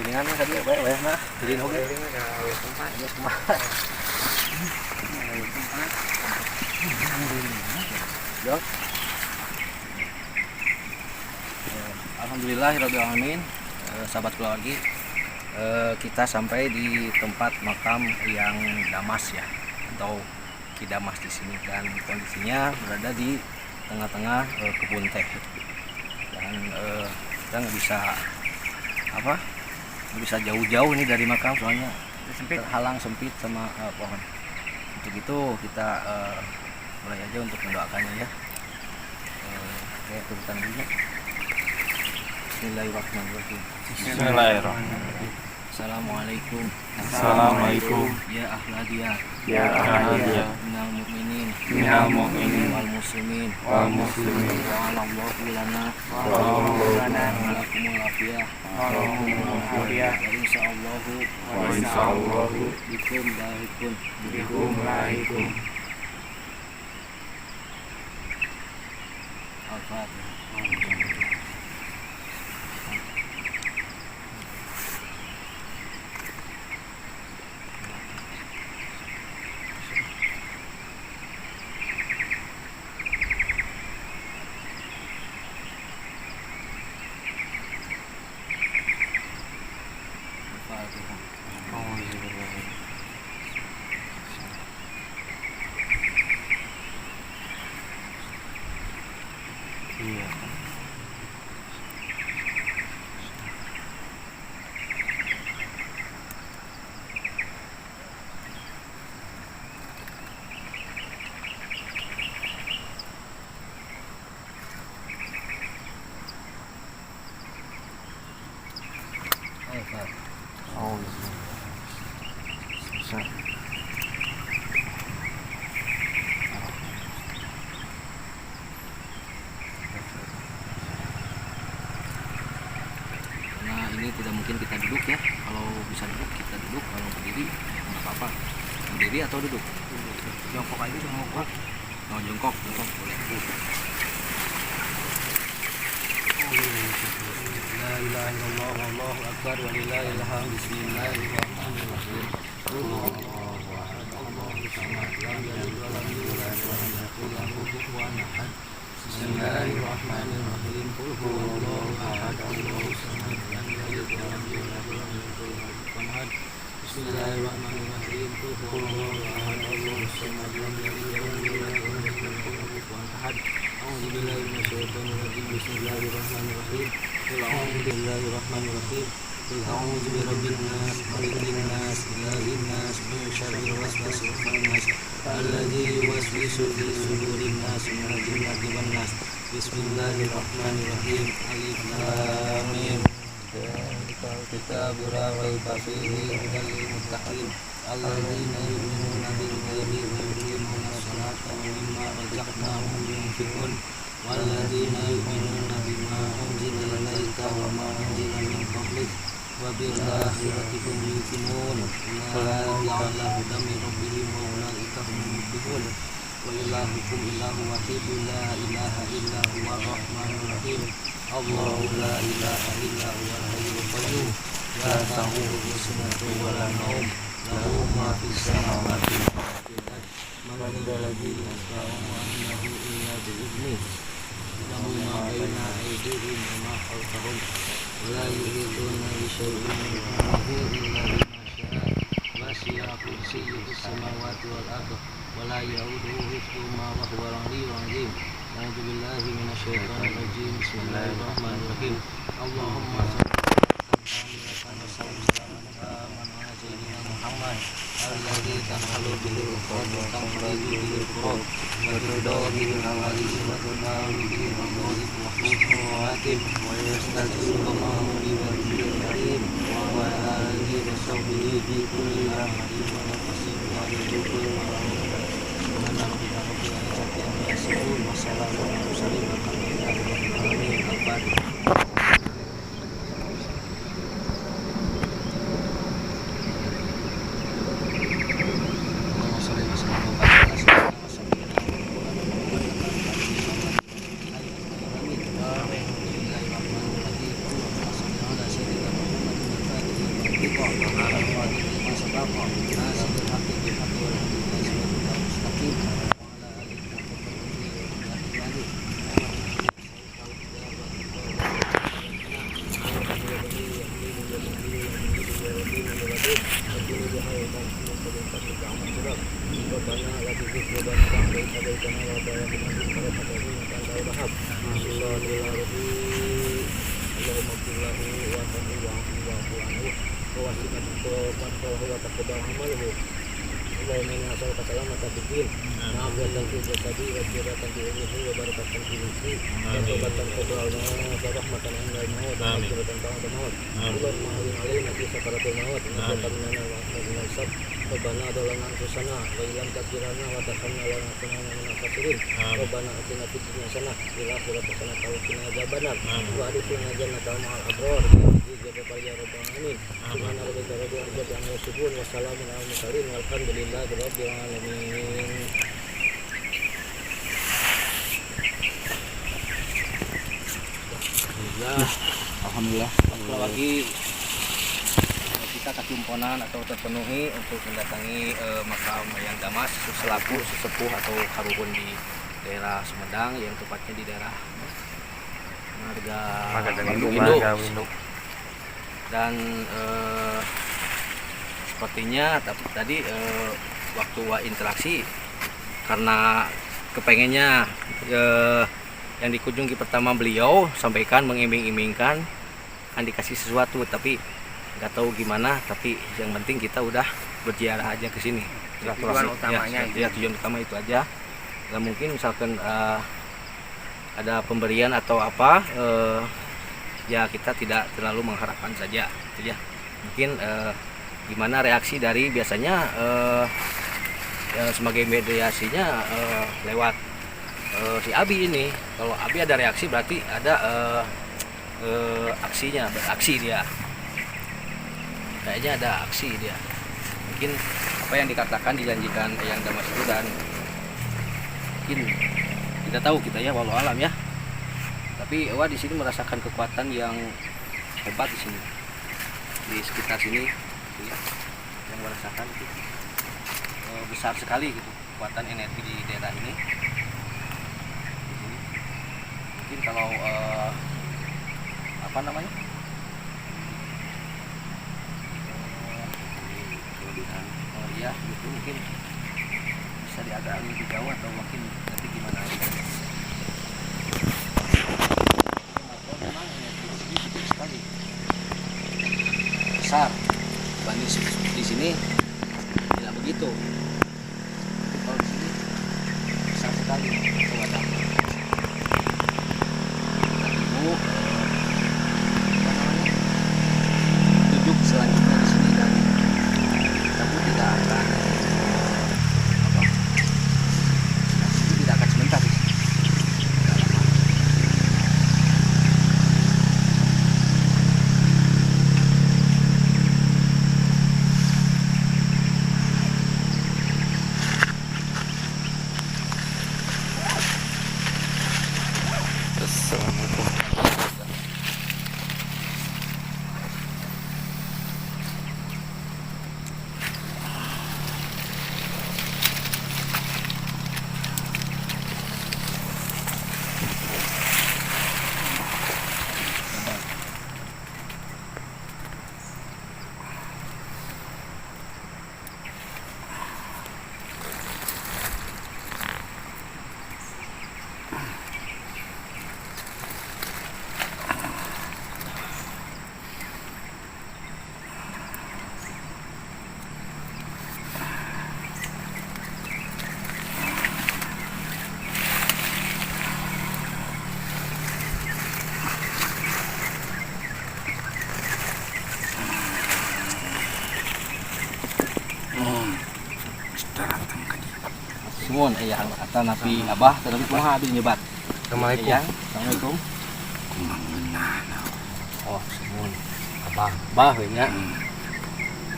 Dengan tadi baik nah jadi oke Alhamdulillahirrahmanirrahim. Sahabat keluarga, kita sampai di tempat makam yang Damas ya, atau Ki Damas di sini, dan kondisinya berada di tengah-tengah kebun teh, dan kita nggak bisa jauh-jauh nih dari makam, soalnya terhalang sempit sama pohon. Untuk itu kita mulai aja untuk mendoakannya ya. Kayak tulisan dulu. Bismillahirrahmanirrahim. Bismillahirrahmanirrahim. Assalamualaikum. Assalamualaikum. Ya ahladiyah. Ya ahladiyah. Minal mu'minin. Minal mu'minin. Wal muslimin. Wal muslimin. Wa alallahu lana. Wallahu lana. Walakumul afiyah. Wallahu afiyah. Wa insyaallahu. Wa insyaallahu. Bikum lahikun. Bikum lahikum. Al-Fatihah. Iya. Oh, susah. Karena ini tidak mungkin kita duduk ya. Kalau bisa duduk kita duduk, kalau berdiri nggak apa-apa. Berdiri atau duduk? Jongkok aja, jongkok. Oh, jongkok boleh. La ilaha illallah wallahu akbar walillahil hamd. Bismillahirrahmanirrahim. Bismillahirrahmanirrahim. Qul huwallahu ahad, Allahus samad, lam yalid wa lam yulad wa lam yakul lahu kufuwan ahad. Bismillahirrahmanirrahim. Qul huwallahu ahad, Allahus samad, lam yalid wa lam yulad wa lam yakul lahu kufuwan ahad. A'udzu billahi minasyaitonir rajim. Bismillahirrahmanirrahim. Qul a'udzu Bismillahirrahmanirrahim. Qul a'udzu birabbin nas, malikin nas, ilahin nas, min syarril waswasil khannas, alladzi yuwaswisu fi sudurin nas, minal jinnati wan nas. Bismillahirrahmanirrahim. Alif lam mim. Dzalikal kitabu la raiba fihi hudal lil muttaqin alladzina yu'minuna bil ghaibi wa yuqimuna sholata wa mimma razaqnahum yunfiqun walladzina yu'minuna bima unzila ilaika wa ma unzila min qablik wa bil akhirati hum yuqinun. Ulaika ala hudan min rabbihim wa ulaika humul muflihun. Wa ilahukum ilahun wahidun la ilaha illa huwa rahmanur rahim. Allahu la ilaha illa huwa al-hayyul qayyum. La ta'khudhuhu sinatun wa la nawm. Lahu ma fis samawati wa ma fil ardi. Man dzalladzi yashfa'u 'indahu illa bi'idhnihi. Lahu ma baina aydihim wa ma khalfahum. ولا يحيطون بشيء من علمه إلا بما شاء وسع كرسيه السماوات والأرض ولا يؤوده حفظهما وهو العلي العظيم. أعوذ بالله من الشيطان الرجيم. بسم الله الرحمن الرحيم. اللهم صل على سيدنا محمد الذي تنحل به العقد وتنفرج به الكرب وترضى به العوالي وتنال به المصائب وحسن الخواتم ويستغفر الله بوجهه الكريم وعلى آله وصحبه في كل لمحة ونفس ويذوق المعروف ومن ربنا رب العزة عما يصفون وسلام على المرسلين والحمد لله رب العالمين. الفاتحة. Rabbana adolana anfusana wa ilam takfirana wa tahamna lana kunana minal khasirin. Rabbana atina fid dunya hasanah wa fil akhirati hasanah wa qina adzabannar. Wa adkhilna jannata ma'al abrar. Jazakallahu ya rabbal alamin. Subhana rabbika rabbil izzati amma yasifun wa salamun alal mursalin walhamdulillahi rabbil alamin. Alhamdulillah. Kalau lagi kita kesimpulan atau terpenuhi untuk mendatangi makam Mayang Damas selaku sesepuh atau karuhun di daerah Sumedang, yang tepatnya di daerah Marga Windu. Dan sepertinya tadi waktu interaksi karena kepengennya yang dikunjungi pertama beliau sampaikan mengiming-imingkan akan dikasih sesuatu, tapi nggak tahu gimana. Tapi yang penting kita udah berziarah aja ke sini. Tujuan utamanya tujuan utama itu aja. Nggak mungkin misalkan ada pemberian atau apa, ya kita tidak terlalu mengharapkan saja, gitu ya. Mungkin gimana reaksi dari biasanya sebagai mediasinya lewat si Abi ini. Kalau Abi ada reaksi berarti ada aksinya, beraksi dia. Kayaknya ada aksi dia. Mungkin apa yang dikatakan dijanjikan yang Damas itu, dan mungkin tidak tahu kita ya, walau alam ya. Tapi Ewa di sini merasakan kekuatan yang hebat di sini, di sekitar sini, ya, yang merasakan itu besar sekali gitu kekuatan energi di daerah ini. Mungkin kalau apa namanya? Ya gitu, mungkin bisa diagak lebih jauh atau mungkin nanti gimana aja. Memang ini sedikit sekali besar dibanding di sini tidak begitu. Kalau di sini besar sekali wadahnya. Ibu duduk selanjutnya di sini dan kamu tidak akan tidak akan sebentar di sini. Assalamualaikum. Nuhun ayah atan napi abah tapi kumaha abdi nyebat. Assalamualaikum. Ayah, assalamualaikum. Oh, nuhun. Abah we nya.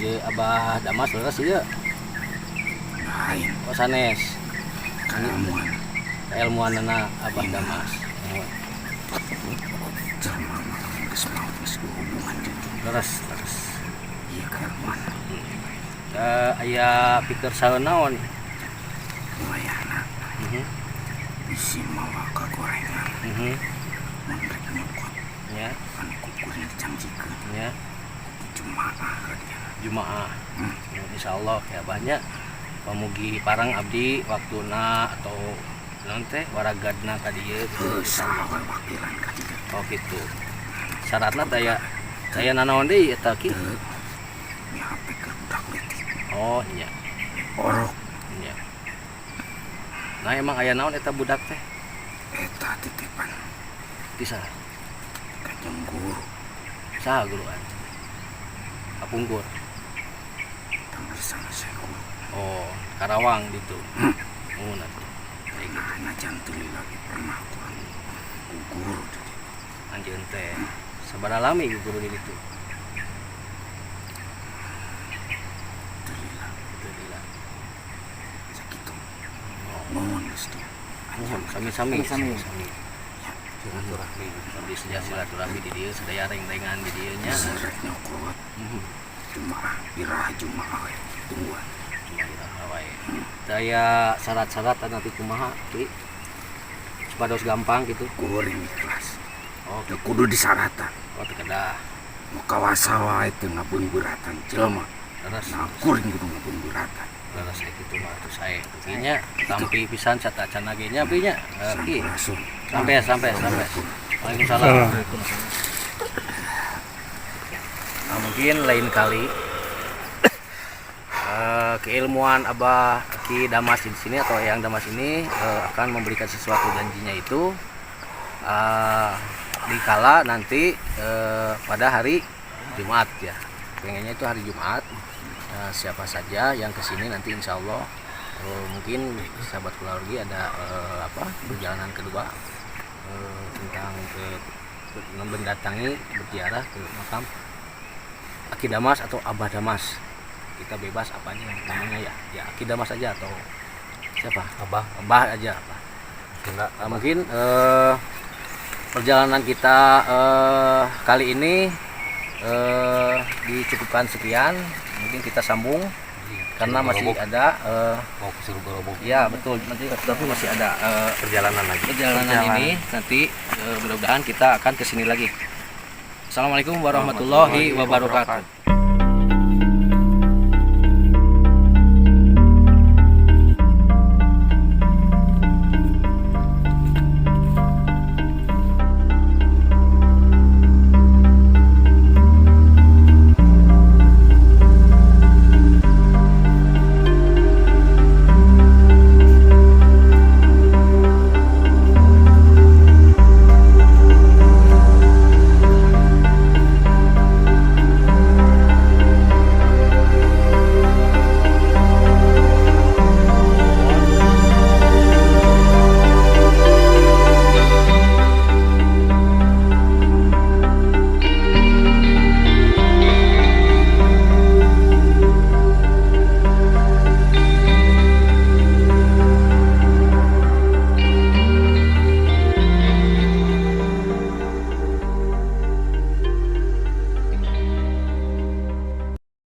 Ieu abah Damas leres ieu. Lain Oh sanes. keilmuan Keilmuanna abah Damas. jelma mah geus mau geus hubungan jeung Leres. ieu keilmuan Aya pikir saeun naon? wayahna bisi mawa ka gorengan mun rek nyokot Ya, kan kukurnya dijanjikeun ya. Jumaah dia Jumaah. Insyaallah ya banyak pamugi parang abdi waktuna atau naon teh waragadna ka dieu gitu. salah wakilan ka dieu Oh gitu. Syaratna daya nanaon deui eta ki? nya pikir budak leutik Oh iya. orok Iya. Nah emang aya naon eta budak teh? eta titipan Di saha? ka jeung guru Saha guruan? Kapungkur. tampil sama saya guru Oh, Karawang gitu. Oh nanti. Kayak gitu. nah najan teu lagi pernah kurang ku guru tadi Anjeun teh sabaraha lami guru di ditu? teu lila Teu lila. sakitu nuhun geus tuh Nuhun sami-sami. Sami-sami. Silaturahmi. Abdi sedia silaturahmi di dieu sadaya reng-rengan di dieu nya. rek nyokot Jumaah biraha Jumaah we tungguan Daya syarat-syarat nanti kumaha ki supados gampang gitu. kuring ikhlas Oh, teu kudu disaratan oh teu kedah. mau kawasa wae teu ngabeunbeuratan jelema Leres. nah kuring kudu ngabeunbeuratan Leres kayak gitu mah atuh sae. Kinya tampi pisan satacana ge nya abdi nya. Ki. sampurasun Sampai. Waalaikumsalam. Nah, mungkin lain kali keilmuan Abah Ki Damas di sini atau yang Damas ini akan memberikan sesuatu janjinya itu dikala nanti pada hari Jumat ya. Pengennya itu hari Jumat. Siapa saja yang kesini nanti insya Allah mungkin sahabat keluarga ada perjalanan kedua tentang mendatangi berziarah ke makam Aki Damas atau Abah Damas. Kita bebas apanya namanya ya Aki Damas aja atau siapa? Abah aja apa. Mungkin perjalanan kita kali ini dicukupkan sekian. Mungkin kita sambung karena masih ada Mau ke Surabaya. ya betul nanti tapi masih ada Perjalanan lagi. perjalanan ini nanti mudah-mudahan kita akan kesini lagi. Assalamualaikum warahmatullahi wabarakatuh.